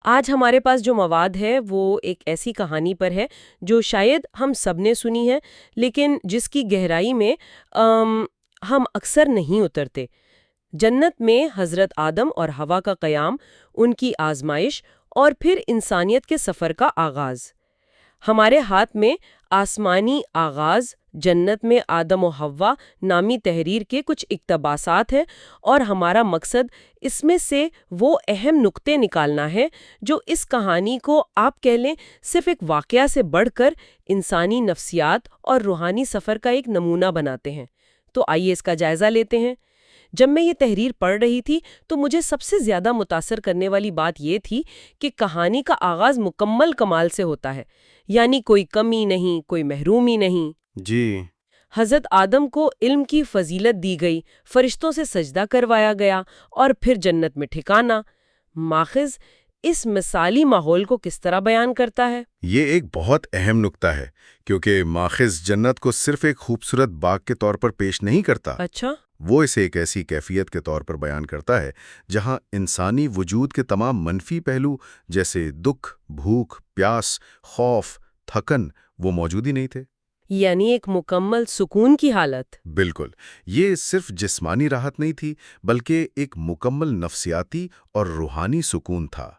آج ہمارے پاس جو مواد ہے وہ ایک ایسی کہانی پر ہے جو شاید ہم سب نے سنی ہے، لیکن جس کی گہرائی میں ہم اکثر نہیں اترتے۔ جنت میں حضرت آدم اور حوا کا قیام، ان کی آزمائش اور پھر انسانیت کے سفر کا آغاز۔ ہمارے ہاتھ میں آسمانی آغاز، جنت میں آدم و حوا نامی تحریر کے کچھ اقتباسات ہیں، اور ہمارا مقصد اس میں سے وہ اہم نقطے نکالنا ہے جو اس کہانی کو آپ کہہ لیں صرف ایک واقعہ سے بڑھ کر انسانی نفسیات اور روحانی سفر کا ایک نمونہ بناتے ہیں۔ تو آئیے اس کا جائزہ لیتے ہیں۔ جب میں یہ تحریر پڑھ رہی تھی تو مجھے سب سے زیادہ متاثر کرنے والی بات یہ تھی کہ کہانی کا آغاز مکمل کمال سے ہوتا ہے، یعنی کوئی کمی نہیں، کوئی محرومی نہیں۔ جی، حضرت آدم کو علم کی فضیلت دی گئی، فرشتوں سے سجدہ کروایا گیا اور پھر جنت میں ٹھکانہ۔ ماخذ اس مثالی ماحول کو کس طرح بیان کرتا ہے؟ یہ ایک بہت اہم نکتہ ہے کیونکہ ماخذ جنت کو صرف ایک خوبصورت باغ کے طور پر پیش نہیں کرتا، اچھا، وہ اسے ایک ایسی کیفیت کے طور پر بیان کرتا ہے جہاں انسانی وجود کے تمام منفی پہلو جیسے دکھ، بھوک، پیاس، خوف، تھکن وہ موجود ہی نہیں تھے۔ یعنی ایک مکمل سکون کی حالت۔ بالکل، یہ صرف جسمانی راحت نہیں تھی بلکہ ایک مکمل نفسیاتی اور روحانی سکون تھا۔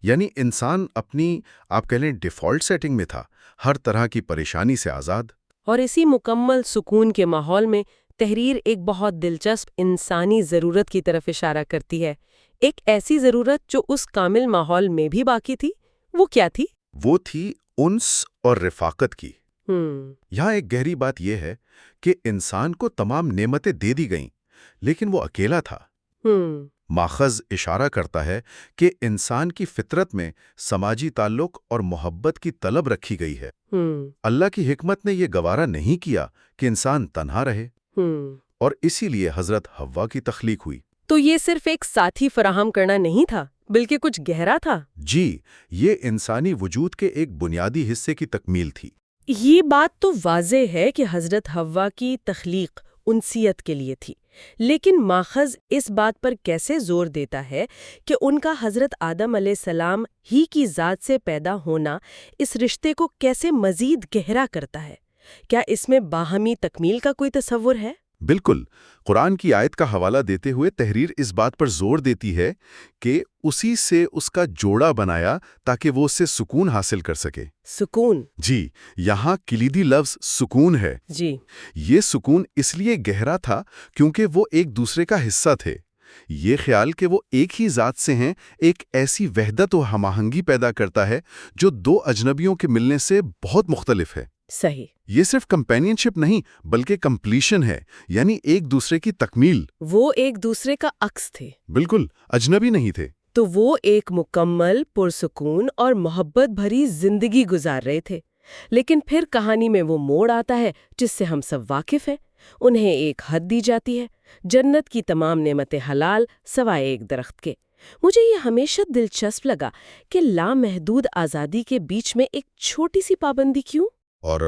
یعنی انسان اپنی آپ کہہ لیں ڈیفالٹ سیٹنگ میں تھا، ہر طرح کی پریشانی سے آزاد۔ اور اسی مکمل سکون کے ماحول میں تحریر ایک بہت دلچسپ انسانی ضرورت کی طرف اشارہ کرتی ہے، ایک ایسی ضرورت جو اس کامل ماحول میں بھی باقی تھی۔ وہ کیا تھی؟ وہ تھی انس اور رفاقت کی۔ یہاں ایک گہری بات یہ ہے کہ انسان کو تمام نعمتیں دے دی گئیں لیکن وہ اکیلا تھا۔ ماخذ اشارہ کرتا ہے کہ انسان کی فطرت میں سماجی تعلق اور محبت کی طلب رکھی گئی ہے۔ اللہ کی حکمت نے یہ گوارا نہیں کیا کہ انسان تنہا رہے، اور اسی لیے حضرت حوا کی تخلیق ہوئی۔ تو یہ صرف ایک ساتھی فراہم کرنا نہیں تھا بلکہ کچھ گہرا تھا۔ جی، یہ انسانی وجود کے ایک بنیادی حصے کی تکمیل تھی۔ یہ بات تو واضح ہے کہ حضرت حوا کی تخلیق انسیت کے لیے تھی، لیکن ماخذ اس بات پر کیسے زور دیتا ہے کہ ان کا حضرت آدم علیہ السلام ہی کی ذات سے پیدا ہونا اس رشتے کو کیسے مزید گہرا کرتا ہے؟ کیا اس میں باہمی تکمیل کا کوئی تصور ہے؟ بالکل، قرآن کی آیت کا حوالہ دیتے ہوئے تحریر اس بات پر زور دیتی ہے کہ اسی سے اس کا جوڑا بنایا تاکہ وہ اس سے سکون حاصل کر سکے۔ سکون؟ جی، یہاں کلیدی لفظ سکون ہے۔ جی، یہ سکون اس لیے گہرا تھا کیونکہ وہ ایک دوسرے کا حصہ تھے۔ یہ خیال کہ وہ ایک ہی ذات سے ہیں ایک ایسی وحدت و ہم آہنگی پیدا کرتا ہے جو دو اجنبیوں کے ملنے سے بہت مختلف ہے۔ صحیح۔ یہ صرف کمپینین شپ نہیں بلکہ کمپلیشن ہے، یعنی ایک دوسرے کی تکمیل۔ وہ ایک دوسرے کا عکس تھے۔ بالکل، اجنبی نہیں تھے۔ تو وہ ایک مکمل، پرسکون اور محبت بھری زندگی گزار رہے تھے۔ لیکن پھر کہانی میں وہ موڑ آتا ہے جس سے ہم سب واقف ہیں۔ انہیں ایک حد دی جاتی ہے، جنت کی تمام نعمتیں حلال سوائے ایک درخت کے۔ مجھے یہ ہمیشہ دلچسپ لگا کہ لامحدود آزادی کے بیچ میں ایک چھوٹی سی پابندی کیوں؟ اور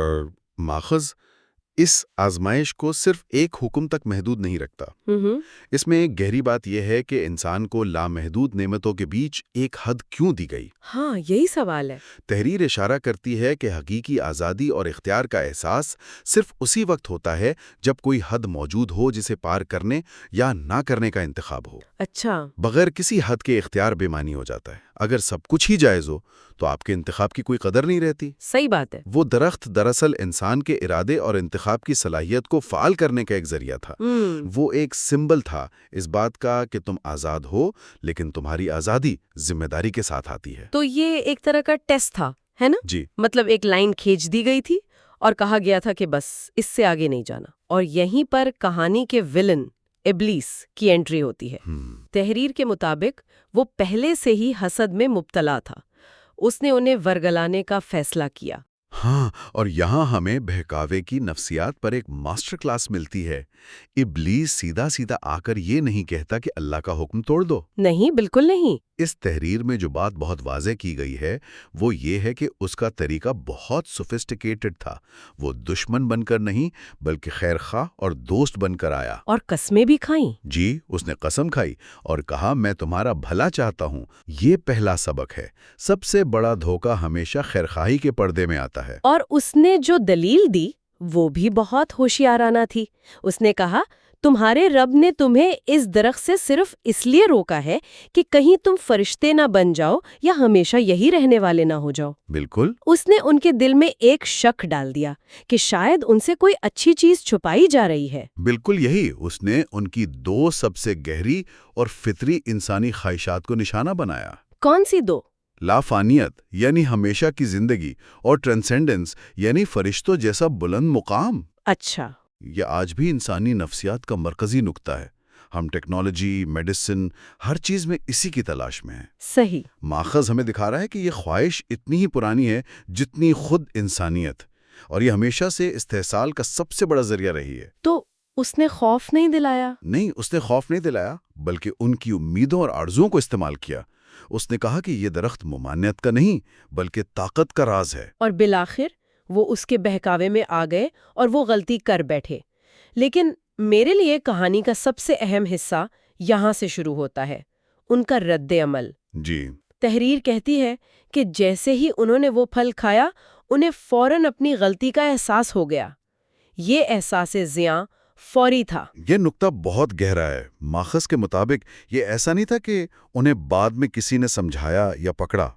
ماخذ اس آزمائش کو صرف ایک حکم تک محدود نہیں رکھتا۔ اس میں ایک گہری بات یہ ہے کہ انسان کو لامحدود نعمتوں کے بیچ ایک حد کیوں دی گئی؟ ہاں، یہی سوال ہے۔ تحریر اشارہ کرتی ہے کہ حقیقی آزادی اور اختیار کا احساس صرف اسی وقت ہوتا ہے جب کوئی حد موجود ہو جسے پار کرنے یا نہ کرنے کا انتخاب ہو۔ اچھا۔ بغیر کسی حد کے اختیار بے معنی ہو جاتا ہے۔ اگر سب کچھ ہی جائز ہو تو آپ کے انتخاب کی کوئی قدر نہیں رہتی۔ صحیح بات ہے۔ وہ درخت دراصل انسان کے ارادے اور انتخاب کی صلاحیت کو فعال کرنے کا ایک ذریعہ تھا۔ وہ ایک سمبل تھا اس بات کا کہ تم آزاد ہو، لیکن تمہاری آزادی ذمہ داری کے ساتھ آتی ہے۔ تو یہ ایک طرح کا ٹیسٹ تھا، ہے نا؟ جی، مطلب ایک لائن کھینچ دی گئی تھی اور کہا گیا تھا کہ بس اس سے آگے نہیں جانا، اور یہیں پر کہانی کے ویلن ابلیس کی انٹری ہوتی ہے۔ تحریر کے مطابق وہ پہلے سے ہی حسد میں مبتلا تھا، اس نے انہیں ورگلانے کا فیصلہ کیا۔ ہاں، اور یہاں ہمیں بہکاوے کی نفسیات پر ایک ماسٹر کلاس ملتی ہے۔ ابلیس سیدھا سیدھا آ کر یہ نہیں کہتا کہ اللہ کا حکم توڑ دو۔ نہیں، بالکل نہیں۔ اس تحریر میں جو بات بہت واضح کی گئی ہے وہ یہ ہے کہ اس کا طریقہ بہت سوفسٹیکیٹڈ تھا. وہ دشمن بن کر نہیں بلکہ خیر خواہ اور دوست بن کر آیا. اور قسمیں بھی کھائیں. جی، اس نے قسم کھائی اور کہا میں تمہارا بھلا چاہتا ہوں. یہ پہلا سبق ہے. سب سے بڑا دھوکہ ہمیشہ خیرخواہی کے پردے میں آتا ہے. اور اس نے جو دلیل دی وہ بھی بہت ہوشیارانہ تھی. اس نے کہا تمہارے رب نے تمہیں اس درخت سے صرف اس لیے روکا ہے کہ کہیں تم فرشتے نہ بن جاؤ یا ہمیشہ یہی رہنے والے نہ ہو جاؤ. بالکل. اس نے ان کے دل میں ایک شک ڈال دیا کہ شاید ان سے کوئی اچھی چیز چھپائی جا رہی ہے. بالکل یہی. اس نے ان کی دو سب سے گہری اور فطری انسانی خواہشات کو نشانہ بنایا. کون سی دو؟ لافانیت یعنی ہمیشہ کی زندگی اور ٹرانسینڈنس یعنی فرشتوں جیسا بلند مقام. اچھا. یہ آج بھی انسانی نفسیات کا مرکزی نقطہ ہے. ہم ٹیکنالوجی، میڈیسن، ہر چیز میں اسی کی تلاش میں ہیں. صحیح. ماخذ ہمیں دکھا رہا ہے کہ یہ خواہش اتنی ہی پرانی ہے جتنی خود انسانیت، اور یہ ہمیشہ سے استحصال کا سب سے بڑا ذریعہ رہی ہے. تو اس نے خوف نہیں دلایا؟ نہیں، اس نے خوف نہیں دلایا بلکہ ان کی امیدوں اور آرزوؤں کو استعمال کیا. اس نے کہا کہ یہ درخت ممانعت کا نہیں بلکہ طاقت کا راز ہے. اور بالآخر وہ اس کے بہکاوے میں آ گئے اور وہ غلطی کر بیٹھے. لیکن میرے لیے کہانی کا سب سے اہم حصہ یہاں سے شروع ہوتا ہے، ان کا رد عمل. جی. تحریر کہتی ہے کہ جیسے ہی انہوں نے وہ پھل کھایا انہیں فوراً اپنی غلطی کا احساس ہو گیا. یہ احساس زیاں فوری تھا. یہ نقطہ بہت گہرا ہے. ماخذ کے مطابق یہ ایسا نہیں تھا کہ انہیں بعد میں کسی نے سمجھایا یا پکڑا.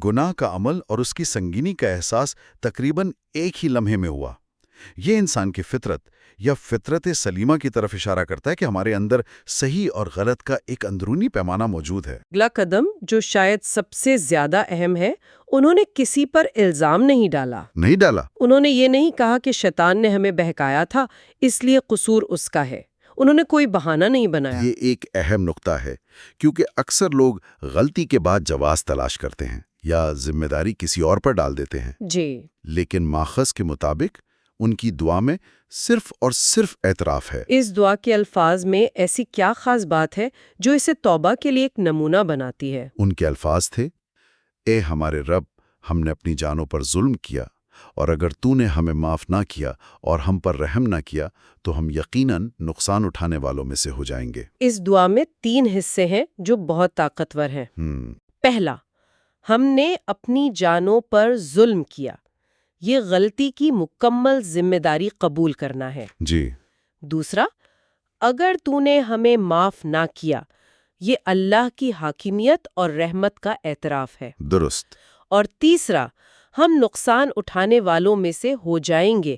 گناہ کا عمل اور اس کی سنگینی کا احساس تقریباً ایک ہی لمحے میں ہوا. یہ انسان کی فطرت یا فطرت سلیمہ کی طرف اشارہ کرتا ہے کہ ہمارے اندر صحیح اور غلط کا ایک اندرونی پیمانہ موجود ہے. اگلا قدم جو شاید سب سے زیادہ اہم ہے، انہوں نے کسی پر الزام نہیں ڈالا. انہوں نے یہ نہیں کہا کہ شیطان نے ہمیں بہکایا تھا اس لیے قصور اس کا ہے. انہوں نے کوئی بہانہ نہیں بنایا. یہ ایک اہم نقطہ ہے کیونکہ اکثر لوگ غلطی کے بعد جواز تلاش کرتے ہیں یا ذمہ داری کسی اور پر ڈال دیتے ہیں. جی. لیکن ماخذ کے مطابق ان کی دعا میں صرف اور صرف اعتراف ہے. اس دعا کے الفاظ میں ایسی کیا خاص بات ہے جو اسے توبہ کے لیے ایک نمونہ بناتی ہے؟ ان کے الفاظ تھے، اے ہمارے رب، ہم نے اپنی جانوں پر ظلم کیا، اور اگر تو نے ہمیں معاف نہ کیا اور ہم پر رحم نہ کیا تو ہم یقیناً نقصان اٹھانے والوں میں سے ہو جائیں گے. اس دعا میں 3 حصے ہیں جو بہت طاقتور ہیں. پہلا، ہم نے اپنی جانوں پر ظلم کیا. یہ غلطی کی مکمل ذمہ داری قبول کرنا ہے. جی. دوسرا، اگر تو نے ہمیں معاف نہ کیا، یہ اللہ کی حاکمیت اور رحمت کا اعتراف ہے. درست. اور تیسرا، ہم نقصان اٹھانے والوں میں سے ہو جائیں گے.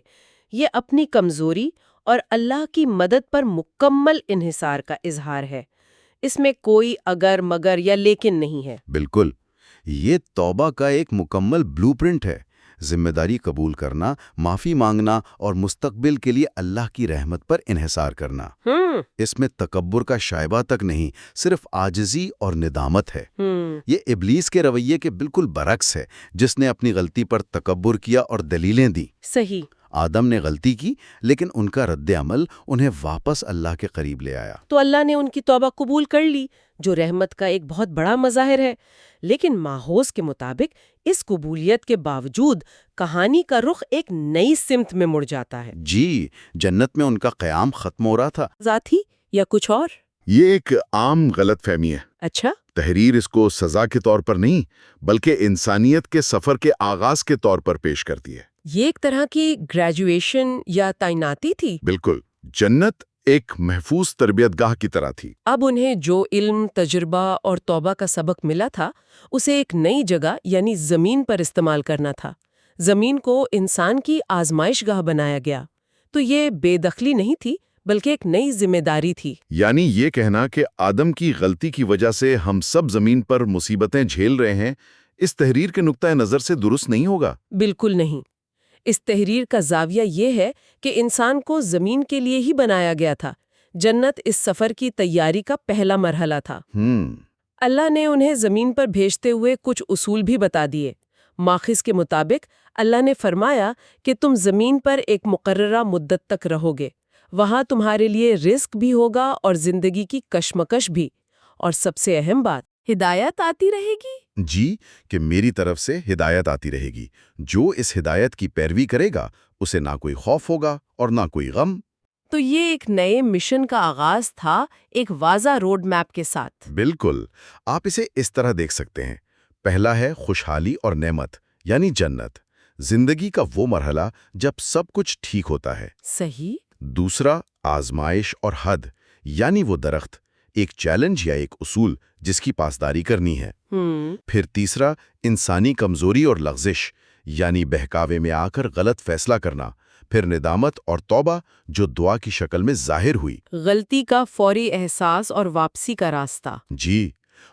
یہ اپنی کمزوری اور اللہ کی مدد پر مکمل انحصار کا اظہار ہے. اس میں کوئی اگر مگر یا لیکن نہیں ہے. بالکل. یہ توبہ کا ایک مکمل بلو پرنٹ ہے. ذمہ داری قبول کرنا، معافی مانگنا اور مستقبل کے لیے اللہ کی رحمت پر انحصار کرنا. اس میں تکبر کا شائبہ تک نہیں، صرف عاجزی اور ندامت ہے. یہ ابلیس کے رویے کے بالکل برعکس ہے، جس نے اپنی غلطی پر تکبر کیا اور دلیلیں دی. صحیح. آدم نے غلطی کی لیکن ان کا رد عمل انہیں واپس اللہ کے قریب لے آیا. تو اللہ نے ان کی توبہ قبول کر لی، جو رحمت کا ایک بہت بڑا مظاہر ہے. لیکن ماخوذ کے مطابق اس قبولیت کے باوجود کہانی کا رخ ایک نئی سمت میں مڑ جاتا ہے. جی، جنت میں ان کا قیام ختم ہو رہا تھا. ذاتی یا کچھ اور؟ یہ ایک عام غلط فہمی ہے. اچھا. تحریر اس کو سزا کے طور پر نہیں بلکہ انسانیت کے سفر کے آغاز کے طور پر پیش کرتی ہے. یہ ایک طرح کی گریجویشن یا تعیناتی تھی. بالکل. جنت ایک محفوظ تربیت گاہ کی طرح تھی. اب انہیں جو علم، تجربہ اور توبہ کا سبق ملا تھا اسے ایک نئی جگہ یعنی زمین پر استعمال کرنا تھا. زمین کو انسان کی آزمائش گاہ بنایا گیا. تو یہ بے دخلی نہیں تھی بلکہ ایک نئی ذمہ داری تھی. یعنی یہ کہنا کہ آدم کی غلطی کی وجہ سے ہم سب زمین پر مصیبتیں جھیل رہے ہیں، اس تحریر کے نقطہ نظر سے درست نہیں ہوگا. بالکل نہیں. اس تحریر کا زاویہ یہ ہے کہ انسان کو زمین کے لیے ہی بنایا گیا تھا. جنت اس سفر کی تیاری کا پہلا مرحلہ تھا. اللہ نے انہیں زمین پر بھیجتے ہوئے کچھ اصول بھی بتا دیے. ماخذ کے مطابق اللہ نے فرمایا کہ تم زمین پر ایک مقررہ مدت تک رہو گے. وہاں تمہارے لیے رزق بھی ہوگا اور زندگی کی کشمکش بھی. اور سب سے اہم بات، ہدایت آتی رہے گی؟ جی، کہ میری طرف سے ہدایت آتی رہے گی۔ جو اس ہدایت کی پیروی کرے گا اسے نہ کوئی خوف ہوگا اور نہ کوئی غم۔ تو یہ ایک نئے مشن کا آغاز تھا، ایک واضح روڈ میپ کے ساتھ۔ بالکل، آپ اسے اس طرح دیکھ سکتے ہیں۔ پہلا ہے خوشحالی اور نعمت، یعنی جنت، زندگی کا وہ مرحلہ جب سب کچھ ٹھیک ہوتا ہے۔ صحیح۔ دوسرا آزمائش اور حد، یعنی وہ درخت، ایک چیلنج یا ایک اصول جس کی پاسداری کرنی ہے۔ پھر تیسرا انسانی کمزوری اور لغزش، یعنی بہکاوے میں آ کر غلط فیصلہ کرنا۔ پھر ندامت اور توبہ جو دعا کی شکل میں ظاہر ہوئی۔ غلطی کا فوری احساس اور واپسی کا راستہ۔ جی،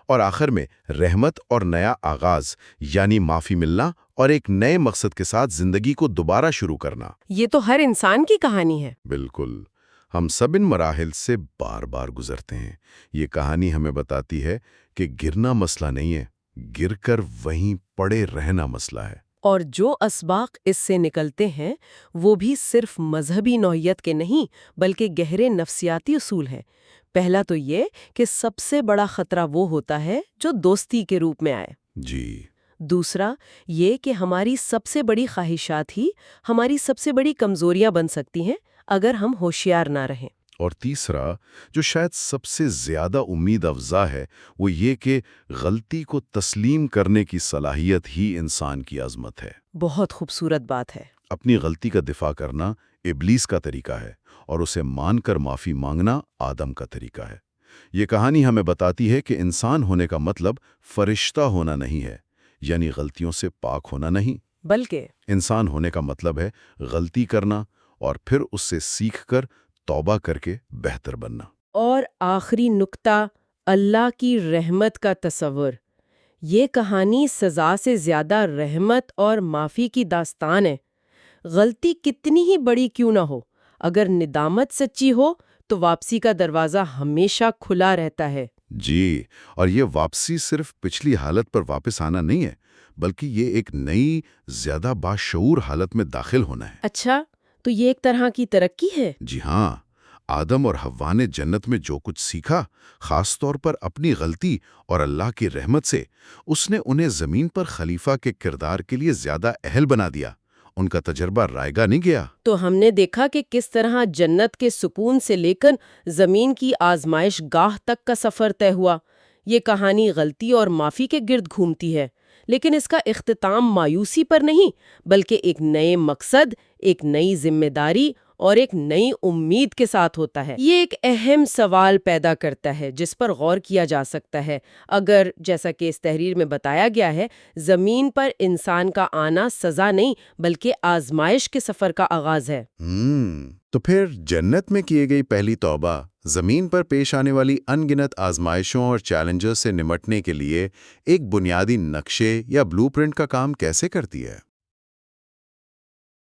اور آخر میں رحمت اور نیا آغاز، یعنی معافی ملنا اور ایک نئے مقصد کے ساتھ زندگی کو دوبارہ شروع کرنا۔ یہ تو ہر انسان کی کہانی ہے۔ بالکل، ہم سب ان مراحل سے بار بار گزرتے ہیں۔ یہ کہانی ہمیں بتاتی ہے کہ گرنا مسئلہ نہیں ہے، گر کر وہیں پڑے رہنا مسئلہ ہے۔ اور جو اسباق اس سے نکلتے ہیں وہ بھی صرف مذہبی نوعیت کے نہیں بلکہ گہرے نفسیاتی اصول ہیں۔ پہلا تو یہ کہ سب سے بڑا خطرہ وہ ہوتا ہے جو دوستی کے روپ میں آئے۔ جی۔ دوسرا یہ کہ ہماری سب سے بڑی خواہشات ہی ہماری سب سے بڑی کمزوریاں بن سکتی ہیں اگر ہم ہوشیار نہ رہیں۔ اور تیسرا، جو شاید سب سے زیادہ امید افزا ہے، وہ یہ کہ غلطی کو تسلیم کرنے کی صلاحیت ہی انسان کی عظمت ہے۔ بہت خوبصورت بات ہے۔ اپنی غلطی کا دفاع کرنا ابلیس کا طریقہ ہے اور اسے مان کر معافی مانگنا آدم کا طریقہ ہے۔ یہ کہانی ہمیں بتاتی ہے کہ انسان ہونے کا مطلب فرشتہ ہونا نہیں ہے، یعنی غلطیوں سے پاک ہونا نہیں، بلکہ انسان ہونے کا مطلب ہے غلطی کرنا اور پھر اس سے سیکھ کر توبہ کر کے بہتر بننا۔ اور آخری نکتہ، اللہ کی رحمت کا تصور۔ یہ کہانی سزا سے زیادہ رحمت اور معافی کی داستان ہے۔ غلطی کتنی ہی بڑی کیوں نہ ہو، اگر ندامت سچی ہو تو واپسی کا دروازہ ہمیشہ کھلا رہتا ہے۔ جی، اور یہ واپسی صرف پچھلی حالت پر واپس آنا نہیں ہے، بلکہ یہ ایک نئی، زیادہ باشعور حالت میں داخل ہونا ہے۔ اچھا، تو یہ ایک طرح کی ترقی ہے؟ جی ہاں، آدم اور حوا نے جنت میں جو کچھ سیکھا، خاص طور پر اپنی غلطی اور اللہ کی رحمت سے، اس نے انہیں زمین پر خلیفہ کے کردار کے لیے زیادہ اہل بنا دیا۔ ان کا تجربہ رائے گا نہیں گیا۔ تو ہم نے دیکھا کہ کس طرح جنت کے سکون سے لے کر زمین کی آزمائش گاہ تک کا سفر طے ہوا۔ یہ کہانی غلطی اور معافی کے گرد گھومتی ہے، لیکن اس کا اختتام مایوسی پر نہیں بلکہ ایک نئے مقصد، ایک نئی ذمہ داری اور ایک نئی امید کے ساتھ ہوتا ہے۔ یہ ایک اہم سوال پیدا کرتا ہے جس پر غور کیا جا سکتا ہے۔ اگر جیسا کہ اس تحریر میں بتایا گیا ہے، زمین پر انسان کا آنا سزا نہیں بلکہ آزمائش کے سفر کا آغاز ہے۔ تو پھر جنت میں کی گئی پہلی توبہ زمین پر پیش آنے والی ان گنت آزمائشوں اور چیلنجز سے نمٹنے کے لیے ایک بنیادی نقشے یا بلو پرنٹ کا کام کیسے کرتی ہے؟